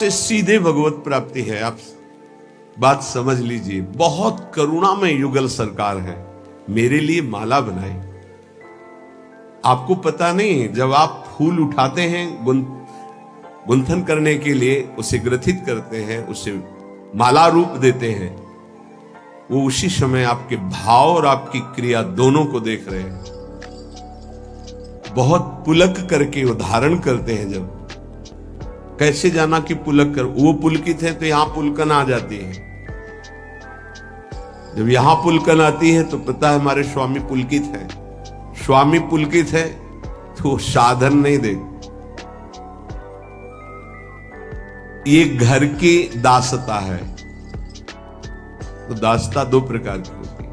से सीधे भगवत प्राप्ति है। आप बात समझ लीजिए। बहुत करुणामय युगल सरकार है, मेरे लिए माला बनाई। आपको पता नहीं, जब आप फूल उठाते हैं गुंथन करने के लिए, उसे ग्रथित करते हैं, उसे माला रूप देते हैं, वो उसी समय आपके भाव और आपकी क्रिया दोनों को देख रहे हैं। बहुत पुलक करके उदाहरण करते हैं। जब कैसे जाना कि पुलक कर, वो पुलकित है तो यहां पुलकन आ जाती है। जब यहां पुलकन आती है तो पता है हमारे स्वामी पुलकित है। स्वामी पुलकित है तो साधन नहीं दे। ये घर की दासता है। तो दासता दो प्रकार की होती है।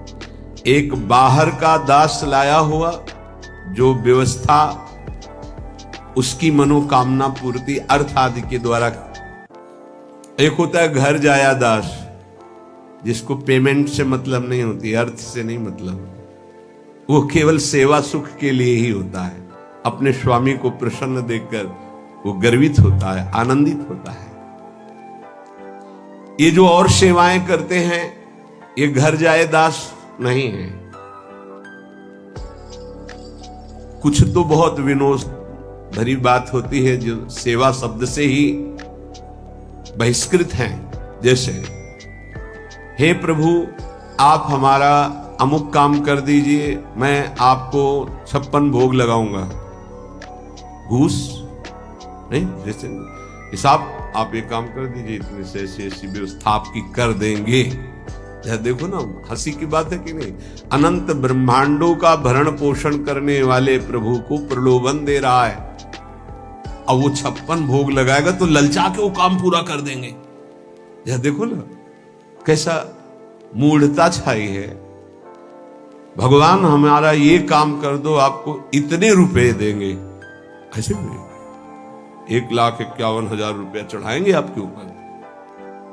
एक बाहर का दास लाया हुआ, जो व्यवस्था उसकी मनोकामना पूर्ति अर्थ आदि के द्वारा। एक होता है घर जाया दास, जिसको पेमेंट से मतलब नहीं होती, अर्थ से नहीं मतलब, वो केवल सेवा सुख के लिए ही होता है। अपने स्वामी को प्रसन्न देखकर वो गर्वित होता है, आनंदित होता है। ये जो और सेवाएं करते हैं, ये घर जाए दास नहीं है। कुछ तो बहुत विनोद भरी बात होती है जो सेवा शब्द से ही बहिष्कृत हैं। जैसे, हे प्रभु आप हमारा अमुक काम कर दीजिए, मैं आपको 56 भोग लगाऊंगा। घूस नहीं, जैसे हिसाब आप एक काम कर दीजिए, इतने से ऐसी व्यवस्था आपकी कर देंगे। देखो ना, हंसी की बात है कि नहीं। अनंत ब्रह्मांडों का भरण पोषण करने वाले प्रभु को प्रलोभन दे रहा है। अब वो 56 भोग लगाएगा तो ललचा के वो काम पूरा कर देंगे। यह देखो ना कैसा मूढ़ता छाई है। भगवान हमारा ये काम कर दो, आपको इतने रुपए देंगे। ऐसे में 1,51,000 रुपया चढ़ाएंगे आपके ऊपर।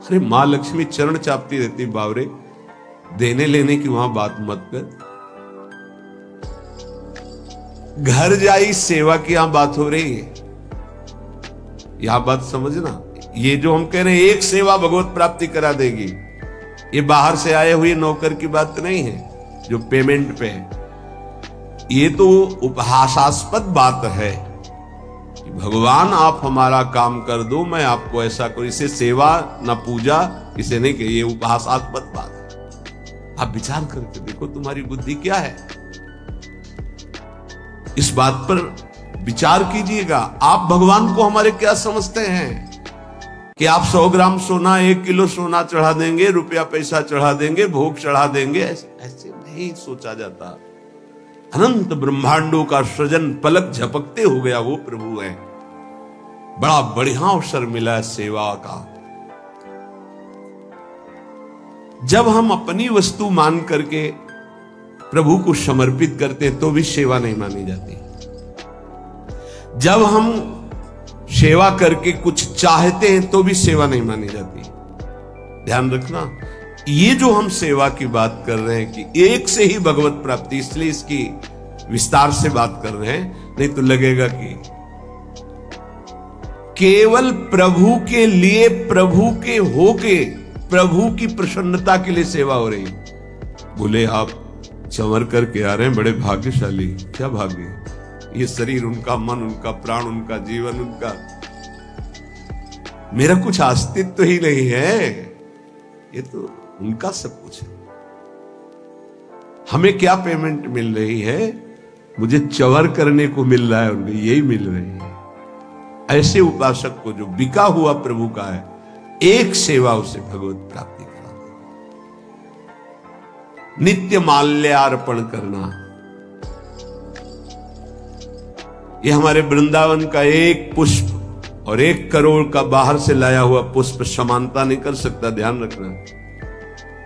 अरे मां लक्ष्मी चरण चापती रहती, बावरे देने लेने की वहां बात मत कर। घर जाई सेवा की यहां बात हो रही है। यह बात समझना। ये जो हम कह रहे हैं एक सेवा भगवत प्राप्ति करा देगी, ये बाहर से आए हुए नौकर की बात नहीं है जो पेमेंट पे है। ये तो उपहासास्पद बात है कि भगवान आप हमारा काम कर दो, मैं आपको ऐसा करूं। इसे सेवा न पूजा, इसे नहीं कहिए, उपहासास्पद बात है। आप विचार करके देखो तुम्हारी बुद्धि क्या है। इस बात पर विचार कीजिएगा। आप भगवान को हमारे क्या समझते हैं कि आप 100 ग्राम सोना, 1 किलो सोना चढ़ा देंगे, रुपया पैसा चढ़ा देंगे, भोग चढ़ा देंगे? ऐसे नहीं सोचा जाता। अनंत ब्रह्मांडों का सृजन पलक झपकते हो गया वो प्रभु है। बड़ा बढ़िया अवसर मिला है सेवा का। जब हम अपनी वस्तु मान करके प्रभु को समर्पित करते हैं तो भी सेवा नहीं मानी जाती। जब हम सेवा करके कुछ चाहते हैं तो भी सेवा नहीं मानी जाती। ध्यान रखना, ये जो हम सेवा की बात कर रहे हैं कि एक से ही भगवत प्राप्ति, इसलिए इसकी विस्तार से बात कर रहे हैं। नहीं तो लगेगा कि केवल प्रभु के लिए, प्रभु के होके, प्रभु की प्रसन्नता के लिए सेवा हो रही। बोले आप चंवर करके आ रहे हैं, बड़े भाग्यशाली। क्या भाग्य? ये शरीर उनका, मन उनका, प्राण उनका, जीवन उनका, मेरा कुछ अस्तित्व तो ही नहीं है। ये तो उनका सब कुछ है। हमें क्या पेमेंट मिल रही है? मुझे चवर करने को मिल रहा है, उनको यही मिल रही है। ऐसे उपासक को जो बिका हुआ प्रभु का है, एक सेवा उसे भगवत प्राप्ति करा। नित्य माल्यार्पण करना, ये हमारे वृंदावन का एक पुष्प और 1 करोड़ का बाहर से लाया हुआ पुष्प समानता नहीं कर सकता। ध्यान रखना,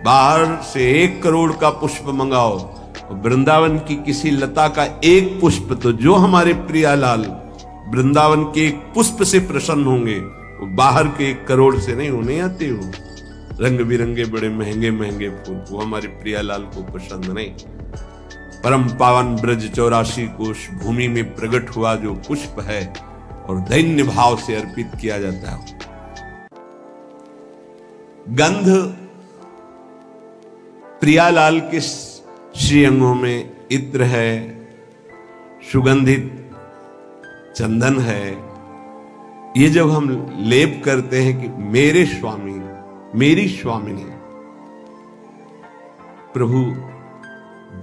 बाहर से 1 करोड़ का पुष्प मंगाओ, वृंदावन की किसी लता का एक पुष्प, तो जो हमारे प्रियालाल वृंदावन के एक पुष्प से प्रसन्न होंगे, वो बाहर के 1 करोड़ से नहीं होने आते। हो रंग बिरंगे बड़े महंगे महंगे फूल, वो हमारे प्रियालाल को पसंद नहीं। परम पावन ब्रज 84 कोश भूमि में प्रकट हुआ जो पुष्प है और दैन्य भाव से अर्पित किया जाता है, गंध प्रियालाल के श्रीअंगों में इत्र है, सुगंधित चंदन है। ये जब हम लेप करते हैं कि मेरे स्वामी, मेरी स्वामिनी, प्रभु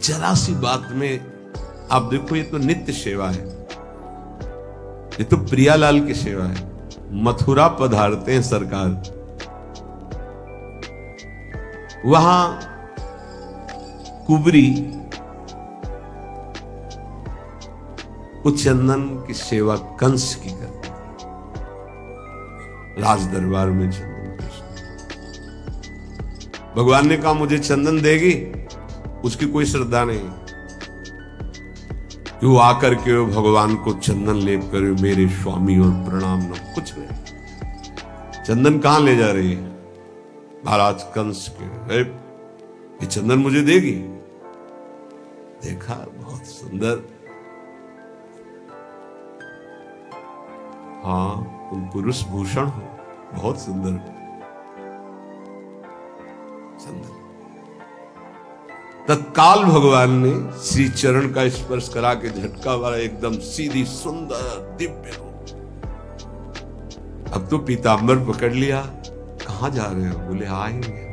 जरा सी बात में आप देखो, ये तो नित्य सेवा है, ये तो प्रियालाल की सेवा है। मथुरा पधारते हैं सरकार, वहां कुबरी उस चंदन की सेवा कंस की करती, राज दरबार में चंदन पेश। भगवान ने कहा मुझे चंदन देगी, उसकी कोई श्रद्धा नहीं कि वो आकर के भगवान को चंदन लेप करे मेरे स्वामी और प्रणाम न, कुछ नहीं। चंदन कहां ले जा रही है? महाराज कंस के, ये चंदन मुझे देगी। देखा, बहुत सुंदर, हाँ तुम पुरुष भूषण हो, बहुत सुंदर चंदन। तत्काल भगवान ने श्री चरण का स्पर्श करा के झटका वाला एकदम सीधी सुंदर दिव्य रूप। अब तो पीतांबर पकड़ लिया, कहां जा रहे हो? बोले आएंगे,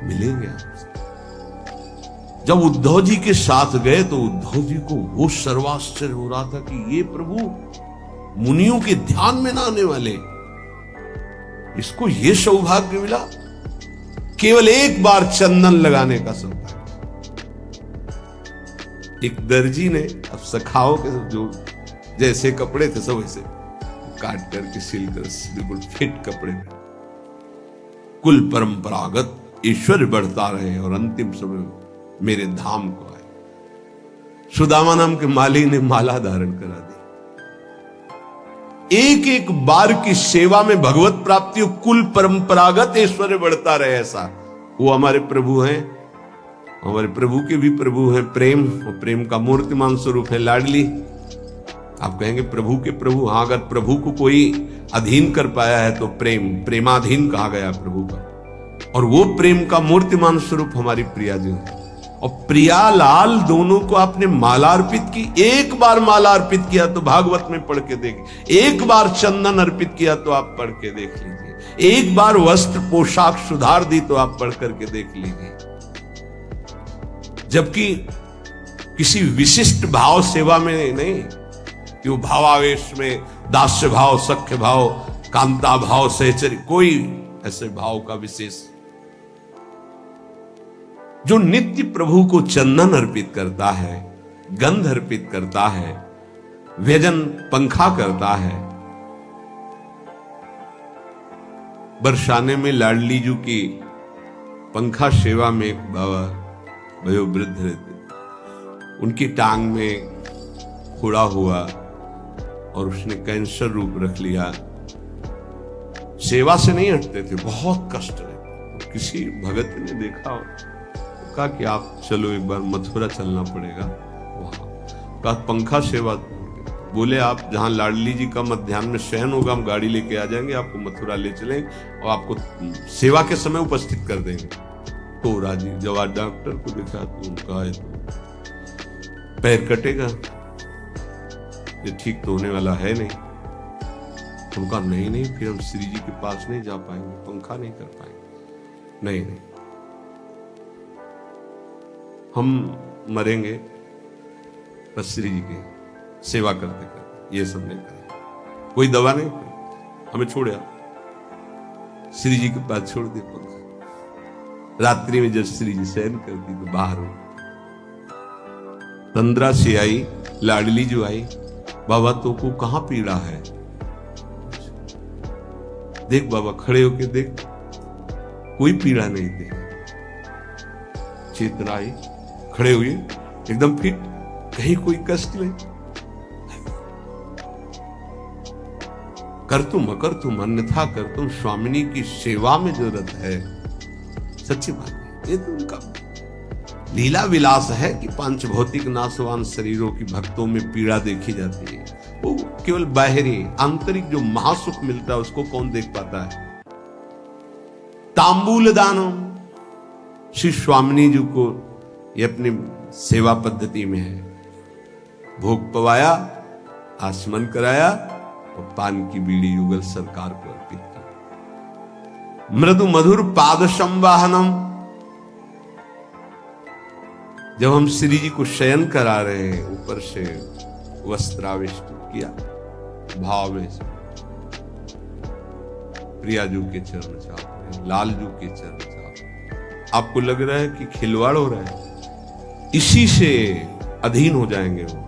मिलेंगे आपसे। जब उद्धव जी के साथ गए तो उद्धव जी को वो सर्वाश्चर्य हो रहा था कि ये प्रभु मुनियों के ध्यान में ना आने वाले, इसको ये सौभाग्य मिला, केवल एक बार चंदन लगाने का सौभाग्य। एक दर्जी ने, अब सखाओं के जो जैसे कपड़े थे सब वैसे काट करके सिल कर बिल्कुल फिट कपड़े में, कुल परंपरागत ईश्वर बढ़ता रहे और अंतिम समय मेरे धाम को आए। सुदामा नाम के माली ने माला धारण करा दी। एक एक बार की सेवा में भगवत प्राप्ति, कुल परंपरागत ऐश्वर्य बढ़ता रहे, ऐसा वो हमारे प्रभु हैं। हमारे प्रभु के भी प्रभु हैं प्रेम, और प्रेम का मूर्तिमान स्वरूप है लाडली। आप कहेंगे प्रभु के प्रभु, हाँ, अगर प्रभु को कोई अधीन कर पाया है तो प्रेमाधीन कहा गया प्रभु का, और वो प्रेम का मूर्तिमान स्वरूप हमारी प्रिया जी है। और प्रियालाल दोनों को आपने माला अर्पित की। एक बार माला अर्पित किया तो भागवत में पढ़ के देखिए, एक बार चंदन अर्पित किया तो आप पढ़ के देख लीजिए, एक बार वस्त्र पोशाक सुधार दी तो आप पढ़ करके देख लीजिए। जबकि किसी विशिष्ट भाव सेवा में नहीं, कि वो भावावेश में दास्य भाव, सख्य भाव, कांता भाव, सहचर्य, कोई ऐसे भाव का विशेष। जो नित्य प्रभु को चंदन अर्पित करता है, गंध अर्पित करता है, व्यजन पंखा करता है। बरसाने में लाडली जी की पंखा सेवा में एक बाबा वयोवृद्ध रहते, उनकी टांग में फोड़ा हुआ और उसने कैंसर रूप रख लिया। सेवा से नहीं हटते थे, बहुत कष्ट है। किसी भगत ने देखा, कहा कि आप चलो एक बार मथुरा चलना पड़ेगा, वहां का पंखा सेवा। बोले आप जहां लाडली जी का मध्याह्न में शयन होगा, हम गाड़ी लेके आ जाएंगे, आपको मथुरा ले चलेंगे और आपको सेवा के समय उपस्थित कर देंगे। तो राजी, जब आज डॉक्टर को देखा तो उनका है तो पैर कटेगा, ये ठीक तो होने वाला है नहीं। उनका नहीं, फिर हम श्री जी के पास नहीं जा पाएंगे, पंखा नहीं कर पाएंगे। नहीं, हम मरेंगे बस श्री जी की सेवा करते करते, ये सब नहीं करें, कोई दवा नहीं, हमें छोड़ा, श्री जी के पास छोड़ दे पंखा। रात्रि में जब श्री जी शयन करती तो बाहर हो, तंद्रा से आई, लाडली जो आई, बाबा तो को कहां पीड़ा है? देख बाबा, खड़े होके देख, कोई पीड़ा नहीं थी। चेतना आई, खड़े हुए, एकदम फिट, कहीं कोई कष्ट नहीं। कर तुम अकर तुम अन्यथा कर तुम, स्वामिनी की सेवा में जरूरत है। सच्ची बात है, ये तो उनका लीला विलास है कि पांच भौतिक नाशवान शरीरों की भक्तों में पीड़ा देखी जाती है। वो केवल बाहरी, आंतरिक जो महासुख मिलता है उसको कौन देख पाता है? तांबूल दानम, श्री स्वामिनी जी को ये अपनी सेवा पद्धति में है। भोग पवाया, आसमन कराया और पान की बीड़ी युगल सरकार को अर्पित की। मृदु मधुर पाद संवाहनम, जब हम श्री जी को शयन करा रहे हैं, ऊपर से वस्त्रावेष्टित किया भाव में से, प्रियाजू के चरण चाप रहे, लालजू के चरण चाप रहे। आपको लग रहा है कि खिलवाड़ हो रहा है, इसी से अधीन हो जाएंगे वो।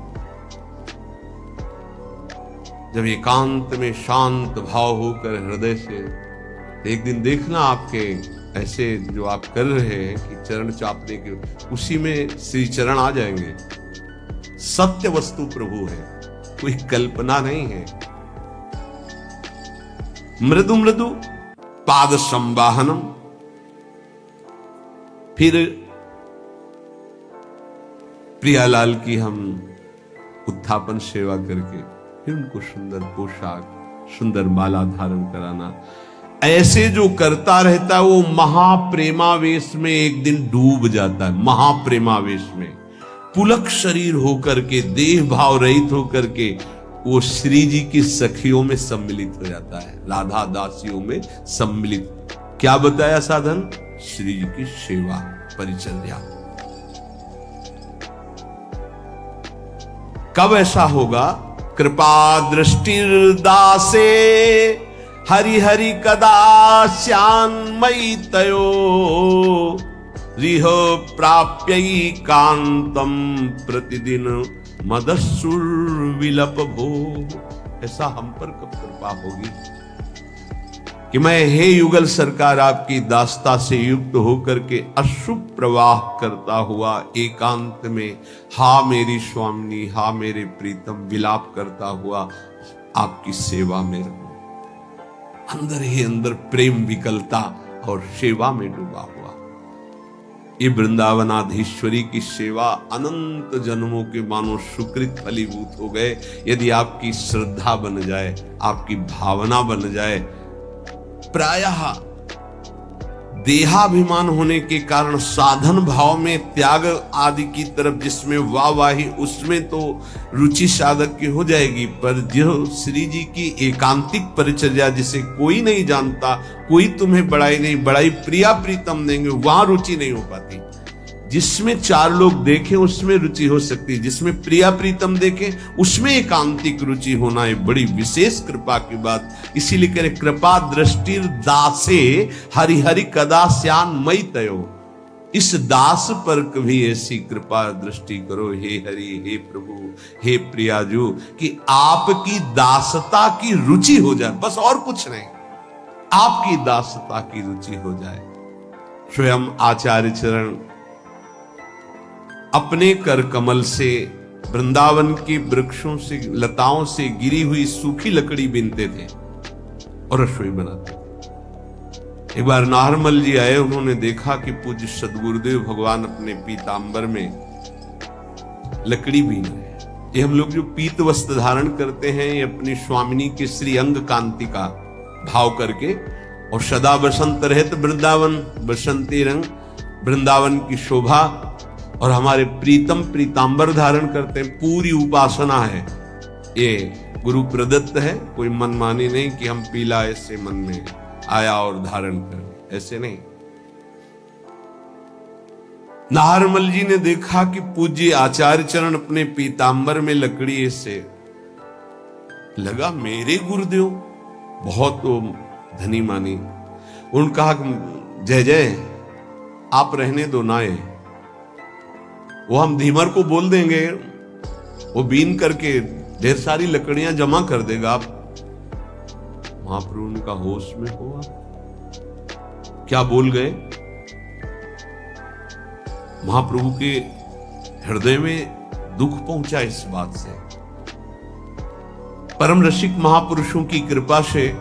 जब एकांत में शांत भाव होकर हृदय से, एक दिन देखना आपके ऐसे जो आप कर रहे हैं कि चरण चापने के, उसी में श्री चरण आ जाएंगे। सत्य वस्तु प्रभु है, कोई कल्पना नहीं है। मृदु मृदु पाद संवाहनम, फिर प्रियालाल की हम उत्थापन सेवा करके फिर उनको सुंदर पोशाक, सुंदर माला धारण कराना। ऐसे जो करता रहता है वो महाप्रेमावेश में एक दिन डूब जाता है। महाप्रेमावेश में पुलक शरीर होकर के, देह भाव रहित होकर के वो श्री जी की सखियों में सम्मिलित हो जाता है, राधा दासियों में सम्मिलित। क्या बताया साधन? श्री जी की सेवा परिचर्या। कब ऐसा होगा? कृपा दृष्टिर्दासे हरि हरि कदा श्यान्मयी तयो रिह प्राप्यई कांतम प्रतिदिन मदस्सुर विलप भो। ऐसा हम पर कब कृपा होगी कि मैं हे युगल सरकार आपकी दास्ता से युक्त होकर के अशुभ प्रवाह करता हुआ एकांत में, हा मेरी स्वामिनी, हा मेरे प्रीतम, विलाप करता हुआ आपकी सेवा में रहूं। अंदर ही अंदर प्रेम विकलता और सेवा में डूबा हुआ। ये वृंदावनाधीश्वरी की सेवा अनंत जन्मों के मानो सुकृत फलीभूत हो गए। यदि आपकी श्रद्धा बन जाए, आपकी भावना बन जाए। प्रायः देहाभिमान होने के कारण साधन भाव में त्याग आदि की तरफ, जिसमें वाहवाही, उसमें तो रुचि साधक की हो जाएगी, पर जो श्री जी की एकांतिक परिचर्या जिसे कोई नहीं जानता, कोई तुम्हें बड़ाई नहीं, बड़ाई प्रिया प्रीतम देंगे, वहां रुचि नहीं हो पाती। जिसमें चार लोग देखें उसमें रुचि हो सकती है, जिसमें प्रिया प्रीतम देखें उसमें एकांतिक रुचि होना है बड़ी विशेष कृपा की बात। इसीलिए कह रहे कृपा दृष्टि दासे हरि हरि कदा श्यान्मयी तयो। इस दास पर कभी ऐसी कृपा दृष्टि करो हे हरि, हे प्रभु, हे प्रियाजू, कि आपकी दासता की रुचि हो जाए, बस और कुछ नहीं, आपकी दासता की रुचि हो जाए। स्वयं आचार्य चरण अपने कर कमल से वृंदावन के वृक्षों से, लताओं से गिरी हुई सूखी लकड़ी बीनते थे और रसोई बनाते थे। एक बार नाहरमल जी आए, उन्होंने देखा कि पूज्य सदगुरुदेव भगवान अपने पीतांबर में लकड़ी बीन रहे। ये हम लोग जो पीत वस्त्र धारण करते हैं, ये अपनी स्वामिनी के श्री अंग कांति का भाव करके, और सदा बसंत रहत वृंदावन, बसंती रंग, वृंदावन की शोभा, और हमारे प्रीतम पीतांबर धारण करते हैं। पूरी उपासना है, ये गुरु प्रदत्त है, कोई मनमानी नहीं कि हम पीला ऐसे मन में आया और धारण कर, ऐसे नहीं। नाहरमल जी ने देखा कि पूज्य आचार्य चरण अपने पीतांबर में लकड़ी ऐसे, लगा मेरे गुरुदेव बहुत धनी मानी। उन्होंने कहा जय जय आप रहने दो ना, ये वो हम धीमर को बोल देंगे, वो बीन करके ढेर सारी लकड़ियां जमा कर देगा। आप महाप्रभु ने कहा होश में हो आप, क्या बोल गए? महाप्रभु के हृदय में दुख पहुंचा इस बात से। परम रसिक महापुरुषों की कृपा से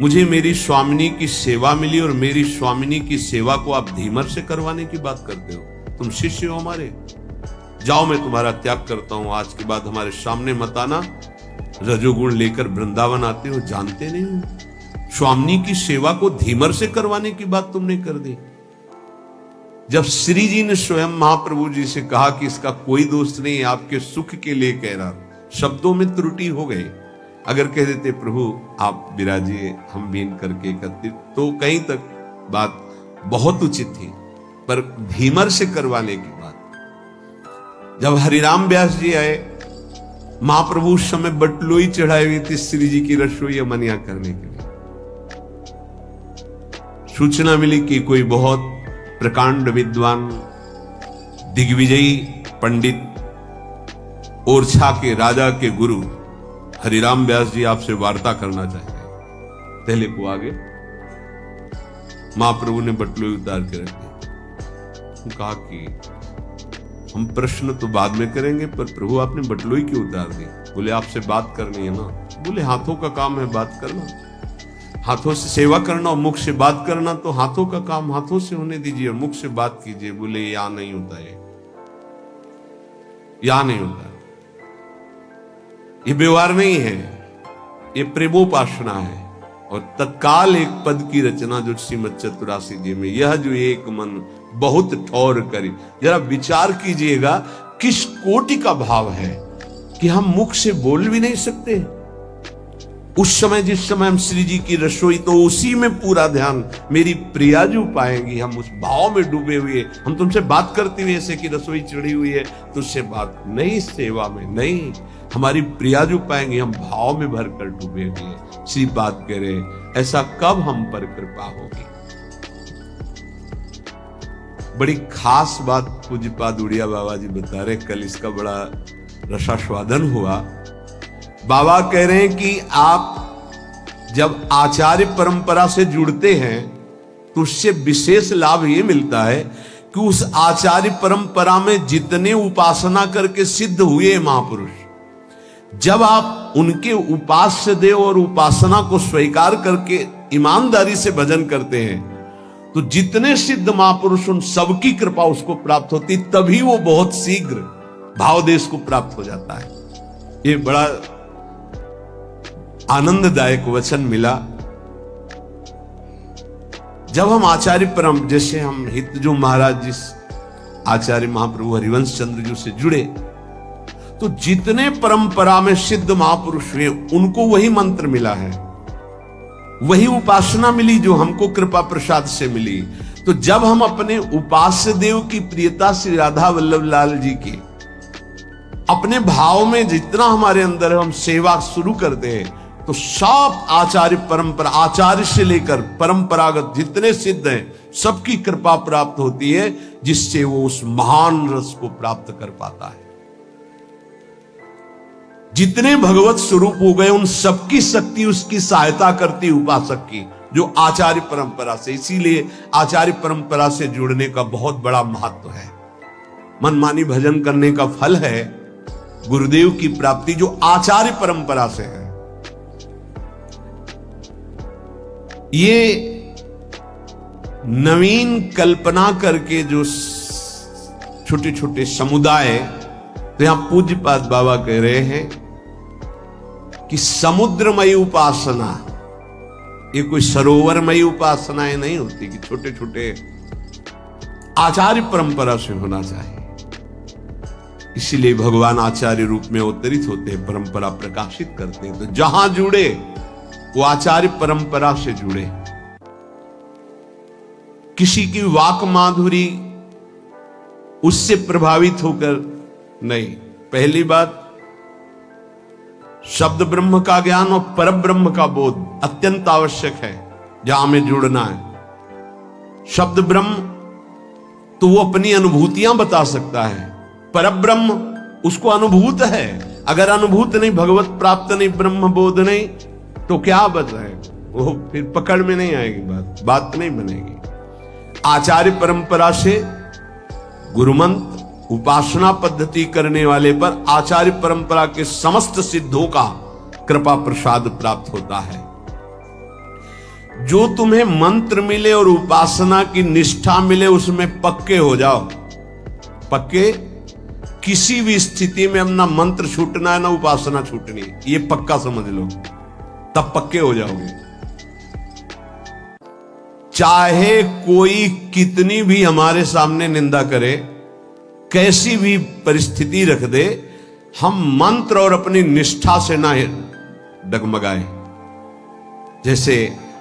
मुझे मेरी स्वामिनी की सेवा मिली, और मेरी स्वामिनी की सेवा को आप धीमर से करवाने की बात करते हो। तुम शिष्य हो हमारे, जाओ मैं तुम्हारा त्याग करता हूं, आज के बाद हमारे सामने मत आना। रजोगुण लेकर वृंदावन आते हो, जानते नहीं हो स्वामी की सेवा को धीमर से करवाने की बात तुमने कर दी। जब श्री जी ने स्वयं महाप्रभु जी से कहा कि इसका कोई दोष नहीं, आपके सुख के लिए कह रहा, शब्दों में त्रुटि हो गई। अगर कह देते प्रभु आप विराजिए, हम बीन करके एकत्रित, तो कहीं तक बात बहुत उचित थी, पर धीमर से करवाने की बात। जब हरिराम व्यास जी आए, महाप्रभु उस समय बटलोई चढ़ाई हुई थी श्री जी की रसोई अमनिया करने के लिए। सूचना मिली कि कोई बहुत प्रकांड विद्वान दिग्विजयी पंडित ओरछा के राजा के गुरु हरिराम व्यास जी आपसे वार्ता करना चाहते हैं। पहले को आगे महाप्रभु ने बटलोई उतार के रख दी। कहा कि हम प्रश्न तो बाद में करेंगे, पर प्रभु आपने बटलोई क्यों उतार दी? बोले आपसे बात करनी है ना। बोले हाथों का काम है बात करना, हाथों से सेवा करना और मुख से बात करना, तो हाथों का काम हाथों से होने दीजिए और मुख से बात कीजिए। बोले यहां नहीं होता है, यहां नहीं होता, ये व्यवहार नहीं है, ये प्रेमोपासना है। और तत्काल एक पद की रचना जो श्रीमद चतुरासी जी में, यह जो एक मन बहुत ठौर करी। जरा विचार कीजिएगा किस कोटि का भाव है कि हम मुख से बोल भी नहीं सकते। उस समय जिस समय हम श्री जी की रसोई, तो उसी में पूरा ध्यान मेरी प्रियाजू पाएंगी, हम उस भाव में डूबे हुए। हम तुमसे बात करते हुए ऐसे कि रसोई चढ़ी हुई है, तुझसे बात नहीं, सेवा में नहीं, हमारी प्रियाजू पाएंगे, हम भाव में भरकर डूबे हुए। श्री बात करे, ऐसा कब हम पर कृपा होगी। बड़ी खास बात पूज्यपाद उड़िया बाबा जी बता रहे, कल इसका बड़ा रसास्वादन हुआ। बाबा कह रहे हैं कि आप जब आचार्य परंपरा से जुड़ते हैं तो उससे विशेष लाभ ये मिलता है कि उस आचार्य परंपरा में जितने उपासना करके सिद्ध हुए महापुरुष, जब आप उनके उपास्य देव और उपासना को स्वीकार करके ईमानदारी से भजन करते हैं, तो जितने सिद्ध महापुरुष उन सबकी कृपा उसको प्राप्त होती, तभी वो बहुत शीघ्र भावदेश को प्राप्त हो जाता है। ये बड़ा आनंददायक वचन मिला। जब हम आचार्य परम, जैसे हम हित जो महाराज जिस आचार्य महाप्रभु हरिवंश चंद्र जी से जुड़े, तो जितने परंपरा में सिद्ध महापुरुष हुए उनको वही मंत्र मिला है, वही उपासना मिली जो हमको कृपा प्रसाद से मिली। तो जब हम अपने उपास्य देव की प्रियता श्री राधा वल्लभ लाल जी की अपने भाव में जितना हमारे अंदर हम सेवा शुरू करते हैं, तो सब आचार्य परंपरा, आचार्य से लेकर परंपरागत जितने सिद्ध हैं, सबकी कृपा प्राप्त होती है, जिससे वो उस महान रस को प्राप्त कर पाता है। जितने भगवत स्वरूप हो गए उन सबकी शक्ति उसकी सहायता करती उपासक की, जो आचार्य परंपरा से। इसीलिए आचार्य परंपरा से जुड़ने का बहुत बड़ा महत्व है। मनमानी भजन करने का फल है गुरुदेव की प्राप्ति, जो आचार्य परंपरा से है। ये नवीन कल्पना करके जो छोटे छोटे समुदाय, तो यहां पूज्यपाद बाबा कह रहे हैं कि समुद्रमयी उपासना, ये कोई सरोवरमयी उपासनाएं नहीं होती कि छोटे छोटे, आचार्य परंपरा से होना चाहिए। इसीलिए भगवान आचार्य रूप में अवतरित होते हैं, परंपरा प्रकाशित करते हैं। तो जहां जुड़े वो आचार्य परंपरा से जुड़े। किसी की वाक माधुरी उससे प्रभावित होकर नहीं। पहली बात, शब्द ब्रह्म का ज्ञान और पर ब्रह्म का बोध अत्यंत आवश्यक है जहां हमें जुड़ना है। शब्द ब्रह्म तो वो अपनी अनुभूतियां बता सकता है, पर ब्रह्म उसको अनुभूत है। अगर अनुभूत नहीं, भगवत प्राप्त नहीं, ब्रह्म बोध नहीं, तो क्या बताएगा वो, फिर पकड़ में नहीं आएगी बात नहीं बनेगी। आचार्य परंपरा से गुरुमंत्र उपासना पद्धति करने वाले पर आचार्य परंपरा के समस्त सिद्धों का कृपा प्रसाद प्राप्त होता है। जो तुम्हें मंत्र मिले और उपासना की निष्ठा मिले, उसमें पक्के हो जाओ। पक्के, किसी भी स्थिति में अपना मंत्र छूटना है ना उपासना छूटनी, ये पक्का समझ लो, तब पक्के हो जाओगे। चाहे कोई कितनी भी हमारे सामने निंदा करे, कैसी भी परिस्थिति रख दे, हम मंत्र और अपनी निष्ठा से ना डगमगाए। जैसे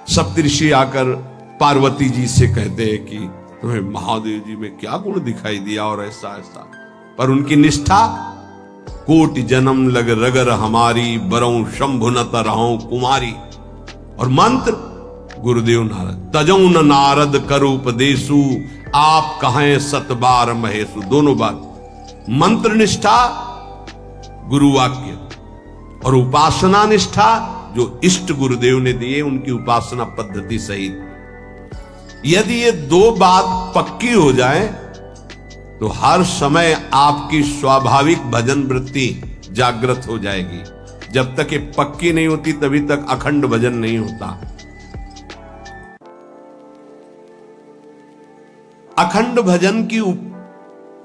सप्तऋषि आकर पार्वती जी से कहते हैं कि तुम्हें महादेव जी में क्या गुण दिखाई दिया और ऐसा ऐसा, पर उनकी निष्ठा, कोटि जन्म लग रगर हमारी, बरऊं शंभु न तरहूं कुमारी। और मंत्र गुरुदेव नारद, तजौ न नारद कर उपदेशु, आप कहें सतबार महेशु। दोनों बात, मंत्र निष्ठा गुरु वाक्य और उपासना निष्ठा जो इष्ट गुरुदेव ने दिए उनकी उपासना पद्धति सहित। यदि ये दो बात पक्की हो जाए तो हर समय आपकी स्वाभाविक भजन वृत्ति जागृत हो जाएगी। जब तक ये पक्की नहीं होती तभी तक अखंड भजन नहीं होता। अखंड भजन की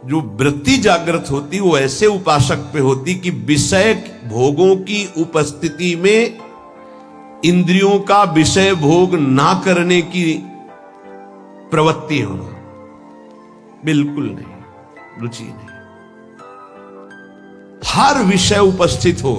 जो वृत्ति जागृत होती वो ऐसे उपासक पे होती कि विषय भोगों की उपस्थिति में इंद्रियों का विषय भोग ना करने की प्रवृत्ति होना, बिल्कुल नहीं, रुचि नहीं। हर विषय उपस्थित हो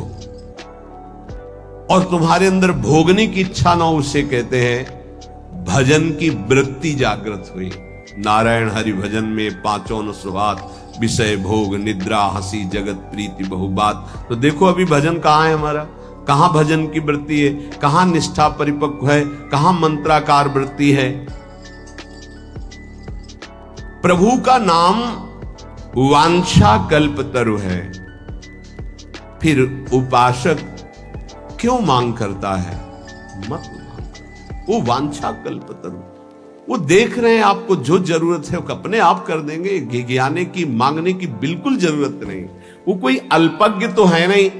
और तुम्हारे अंदर भोगने की इच्छा ना हो, उसे कहते हैं भजन की वृत्ति जागृत हुई। नारायण हरि भजन में पांचों न सुहात, विषय भोग निद्रा हंसी जगत प्रीति बहुबात। तो देखो अभी भजन कहां है हमारा, कहां भजन की वृत्ति है, कहां निष्ठा परिपक्व है, कहां मंत्राकार वृत्ति है। प्रभु का नाम वांछा कल्पतरु है, फिर उपासक क्यों मांग करता है? मत मांग, वो वांछा कल्पतरु, वो देख रहे हैं आपको जो जरूरत है वो अपने आप कर देंगे। गिज्ञाने की मांगने की बिल्कुल जरूरत नहीं। वो कोई अल्पज्ञ तो है नहीं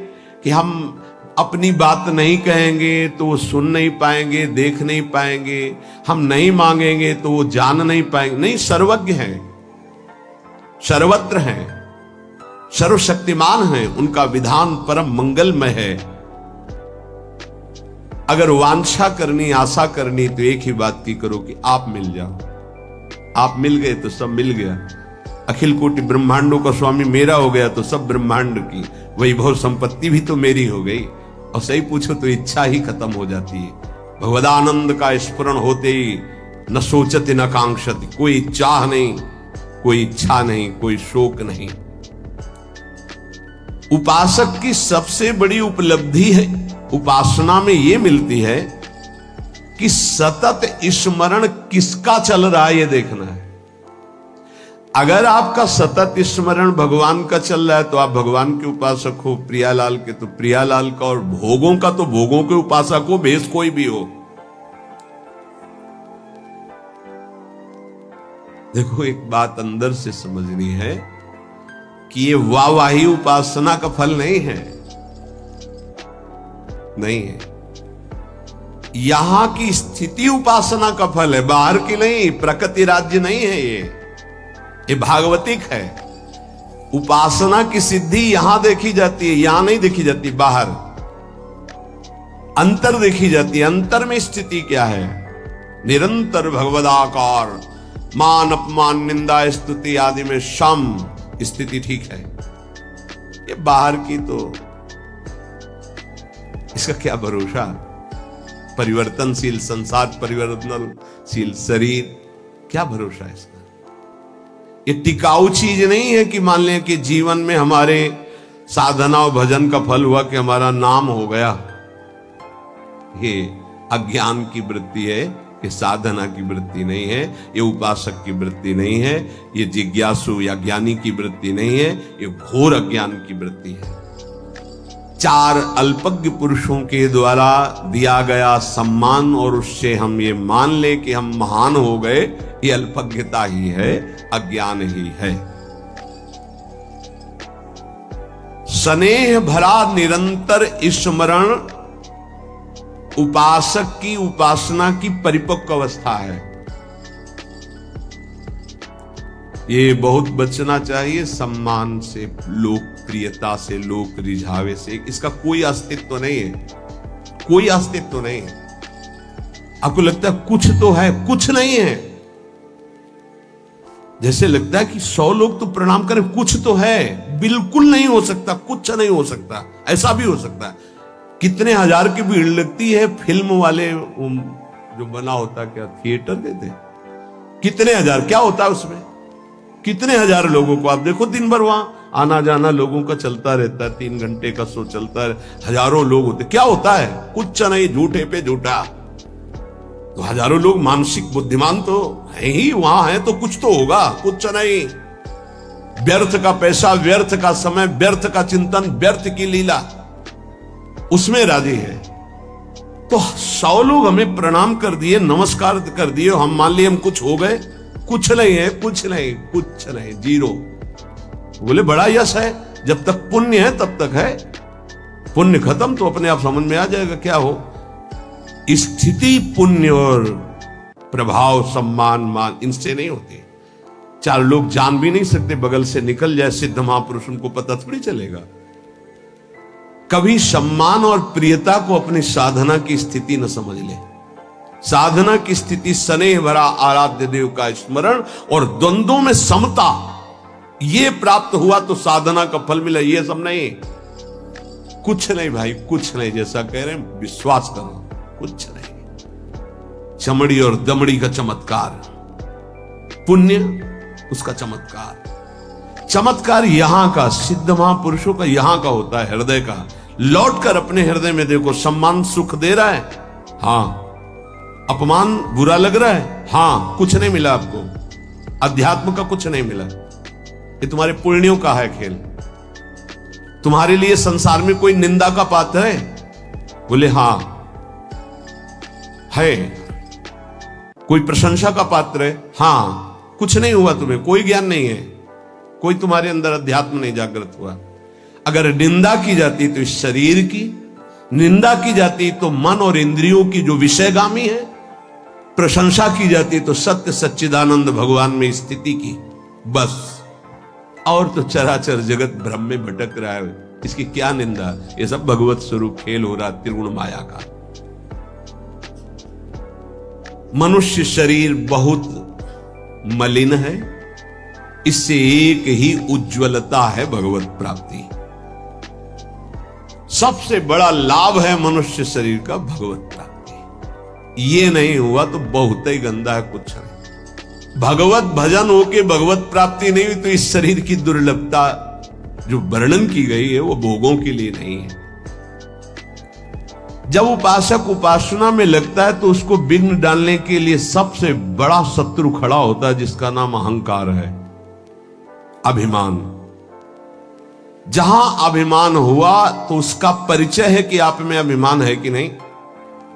कि हम अपनी बात नहीं कहेंगे तो वो सुन नहीं पाएंगे, देख नहीं पाएंगे, हम नहीं मांगेंगे तो वो जान नहीं पाएंगे। नहीं, सर्वज्ञ हैं, सर्वत्र हैं, सर्वशक्तिमान हैं, उनका विधान परम मंगलमय है। अगर वांछा करनी, आशा करनी तो एक ही बात की करो कि आप मिल जाओ। आप मिल गए तो सब मिल गया। अखिल कोटि ब्रह्मांडों का स्वामी मेरा हो गया तो सब ब्रह्मांड की वैभव संपत्ति भी तो मेरी हो गई। और सही पूछो तो इच्छा ही खत्म हो जाती है। भगवदानंद का स्मरण होते ही न सोचते न कांक्षति, कोई चाह नहीं, कोई इच्छा नहीं, कोई शोक नहीं। उपासक की सबसे बड़ी उपलब्धि है उपासना में यह मिलती है कि सतत स्मरण किसका चल रहा है ये देखना है। अगर आपका सतत स्मरण भगवान का चल रहा है तो आप भगवान के उपासक हो, प्रियालाल के तो प्रियालाल का, और भोगों का तो भोगों के उपासक हो, भेष कोई भी हो। देखो एक बात अंदर से समझनी है कि ये वाहवाही उपासना का फल नहीं है, नहीं है। यहां की स्थिति उपासना का फल है, बाहर की नहीं, प्रकृति राज्य नहीं है ये भागवतिक है। उपासना की सिद्धि यहां देखी जाती है, यहां नहीं देखी जाती, बाहर अंतर देखी जाती है। अंतर में स्थिति क्या है? निरंतर भगवदाकार, मान अपमान निंदा स्तुति आदि में सम स्थिति ठीक है। ये बाहर की तो इसका क्या भरोसा? परिवर्तनशील संसार, परिवर्तनशील शरीर, क्या भरोसा है इसका? ये टिकाऊ चीज नहीं है कि मान लें कि जीवन में हमारे साधना और भजन का फल हुआ कि हमारा नाम हो गया। ये अज्ञान की वृत्ति है, ये साधना की वृत्ति नहीं है, ये उपासक की वृत्ति नहीं है, ये जिज्ञासु या ज्ञानी की वृत्ति नहीं है, ये घोर अज्ञान की वृत्ति है। चार अल्पज्ञ पुरुषों के द्वारा दिया गया सम्मान और उससे हम ये मान ले कि हम महान हो गए, ये अल्पज्ञता ही है, अज्ञान ही है। स्नेह भरा निरंतर स्मरण उपासक की उपासना की परिपक्व अवस्था है। ये बहुत बचना चाहिए सम्मान से, लोकप्रियता से, लोक रिझावे से। इसका कोई अस्तित्व नहीं है, कोई अस्तित्व नहीं है। आपको लगता है कुछ तो है, कुछ नहीं है। जैसे लगता है कि 100 लोग तो प्रणाम करें, कुछ तो है। बिल्कुल नहीं हो सकता, कुछ नहीं हो सकता। ऐसा भी हो सकता है, कितने हजार की भीड़ लगती है। फिल्म वाले जो बना होता, क्या थिएटर कहते, कितने हजार, क्या होता है उसमें, कितने हजार लोगों को आप देखो, दिन भर वहां आना जाना लोगों का चलता रहता है। 3 घंटे का शो चलता है, हजारों लोग होते, क्या होता है, कुछ नहीं, झूठे पे झूठा। तो हजारों लोग मानसिक बुद्धिमान तो है ही, वहां है तो कुछ तो होगा, कुछ नहीं। व्यर्थ का पैसा, व्यर्थ का समय, व्यर्थ का चिंतन, व्यर्थ की लीला, उसमें राजी है। तो 100 लोग हमें प्रणाम कर दिए, नमस्कार कर दिए, हम मान लिए हम कुछ हो गए, कुछ नहीं है, कुछ नहीं, कुछ नहीं, जीरो। बोले बड़ा यश है, जब तक पुण्य है तब तक है, पुण्य खत्म तो अपने आप समझ में आ जाएगा क्या हो। स्थिति पुण्य और प्रभाव, सम्मान, मान, इनसे नहीं होती। 4 लोग जान भी नहीं सकते, बगल से निकल जाए सिद्ध महापुरुष, उनको पता थोड़ी चलेगा। कभी सम्मान और प्रियता को अपनी साधना की स्थिति न समझ ले। साधना की स्थिति स्नेह भरा आराध्य देव का स्मरण और द्वंद्वों में समता, ये प्राप्त हुआ तो साधना का फल मिला। ये सब नहीं, कुछ नहीं भाई, कुछ नहीं। जैसा कह रहे हैं विश्वास करो, कुछ नहीं। चमड़ी और दमड़ी का चमत्कार, पुण्य उसका चमत्कार। चमत्कार यहां का, सिद्ध महापुरुषों का यहां का होता है, हृदय का। लौट कर अपने हृदय में देखो, सम्मान सुख दे रहा है, हां। अपमान बुरा लग रहा है, हां। कुछ नहीं मिला आपको, अध्यात्म का कुछ नहीं मिला। ये तुम्हारे पुण्यों का है खेल। तुम्हारे लिए संसार में कोई निंदा का पात्र है? बोले हां है। कोई प्रशंसा का पात्र है? हां। कुछ नहीं हुआ तुम्हें, कोई ज्ञान नहीं है, कोई तुम्हारे अंदर अध्यात्म नहीं जागृत हुआ। अगर निंदा की जाती तो इस शरीर की, निंदा की जाती तो मन और इंद्रियों की जो विषयगामी है, प्रशंसा की जाती तो सत्य सच्चिदानंद भगवान में स्थिति की, बस। और तो चराचर जगत भ्रम में भटक रहा है, इसकी क्या निंदा। ये सब भगवत स्वरूप खेल हो रहा, त्रिगुण माया का। मनुष्य शरीर बहुत मलिन है, इससे एक ही उज्ज्वलता है भगवत प्राप्ति। सबसे बड़ा लाभ है मनुष्य शरीर का भगवत प्राप्ति। ये नहीं हुआ तो बहुत ही गंदा है, कुछ नहीं। भगवत भजन होके भगवत प्राप्ति नहीं हुई तो इस शरीर की दुर्लभता जो वर्णन की गई है वो भोगों के लिए नहीं है। जब उपासक उपासना में लगता है तो उसको विघ्न डालने के लिए सबसे बड़ा शत्रु खड़ा होता है, जिसका नाम अहंकार है, अभिमान। जहां अभिमान हुआ तो उसका परिचय है कि आप में अभिमान है कि नहीं।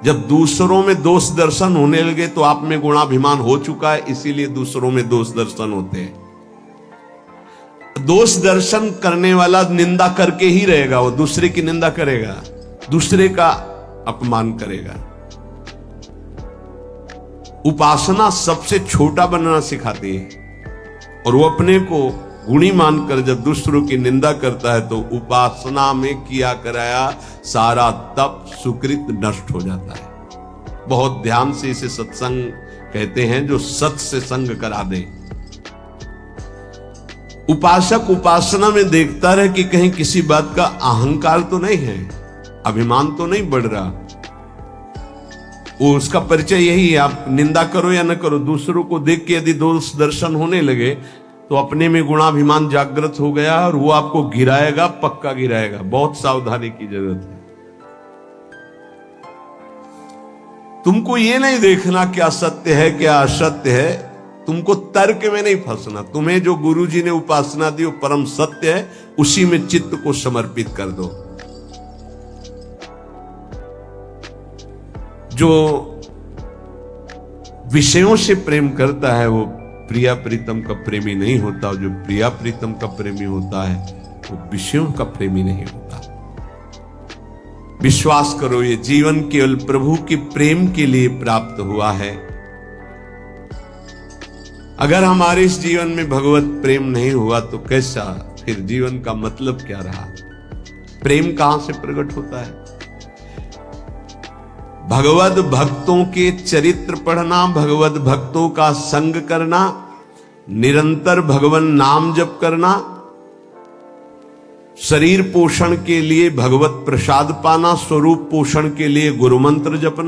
जब दूसरों में दोष दर्शन होने लगे तो आप में गुणाभिमान हो चुका है, इसीलिए दूसरों में दोष दर्शन होते हैं। दोष दर्शन करने वाला निंदा करके ही रहेगा, वो दूसरे की निंदा करेगा, दूसरे का अपमान करेगा। उपासना सबसे छोटा बनना सिखाती है, और वो अपने को गुणी मानकर जब दूसरों की निंदा करता है तो उपासना में किया कराया सारा तप सुकृत नष्ट हो जाता है। बहुत ध्यान से इसे सत्संग कहते हैं, जो सत से संग करा दे। उपासक उपासना में देखता रहे कि कहीं किसी बात का अहंकार तो नहीं है, अभिमान तो नहीं बढ़ रहा। वो उसका परिचय यही है, आप निंदा करो या न करो, दूसरों को देख के यदि दोष दर्शन होने लगे तो अपने में गुणाभिमान जागृत हो गया और वो आपको गिराएगा, पक्का गिराएगा। बहुत सावधानी की जरूरत है। तुमको ये नहीं देखना क्या सत्य है क्या असत्य है, तुमको तर्क में नहीं फंसना। तुम्हें जो गुरुजी ने उपासना दी वो परम सत्य है, उसी में चित्त को समर्पित कर दो। जो विषयों से प्रेम करता है वो प्रिया प्रीतम का प्रेमी नहीं होता, जो प्रिया प्रीतम का प्रेमी होता है वो विषयों का प्रेमी नहीं होता। विश्वास करो, ये जीवन केवल प्रभु के प्रेम के लिए प्राप्त हुआ है। अगर हमारे इस जीवन में भगवत प्रेम नहीं हुआ तो कैसा, फिर जीवन का मतलब क्या रहा। प्रेम कहां से प्रकट होता है? भगवद भक्तों के चरित्र पढ़ना, भगवद भक्तों का संग करना, निरंतर भगवान नाम जप करना, शरीर पोषण के लिए भगवत प्रसाद पाना, स्वरूप पोषण के लिए गुरु मंत्र जपना।